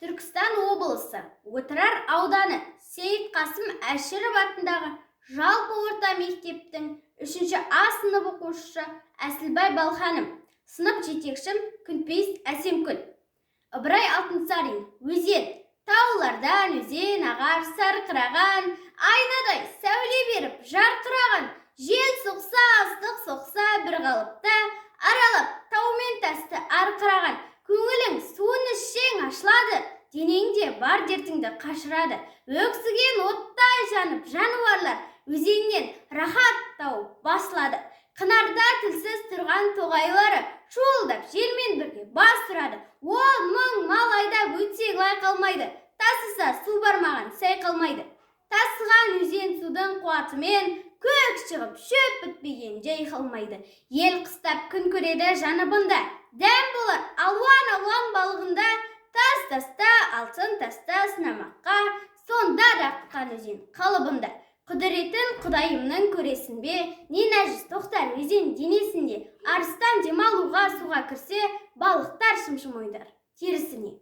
Түркістан облысы, Отырар ауданы, Сейіт Қасым Әшіров атындағы жалпы орта мектептің 3-ші А сынып оқушысы Әсілбай Балханым, сынып жетекшім Күнпейіс Әсемкүл. Ыбырай Алтынсарин, өзен, таулардан өзен ағар сарқыраған, айнадай сәуле беріп жарқыраған, жел соқса, ыстық соқса бір қалыпта, аралап таумен тасты арқыраған, көңілің суын ішсең ашылады, денеңде бар дертіңді қашырады. Өксіген оттай жанып жануарлар өзеннен рахат тауып басылады. Қынарда тілсіз тұрған тоғайлары шуылдап желмен бірге бас ұрады. Ол мың мал айдап өтсе лай қалмайды, тасыса су бармаған сай қалмайды. Тасыған өзен судың қуатымен көк шығып шөп бітпеген жай қалмайды. Ел қыстап күн көреді жаныбында, дәм болар алуан балығында, тас-таста, алтын таста сынамаққа, сонда да аққан өзен қалыбында. Құдіретін құдайымның көресін бе, не нәжіс тоқтар өзен денесінде, арыстан демалуға суға кірсе, балықтар шымшым ойдар терісіне.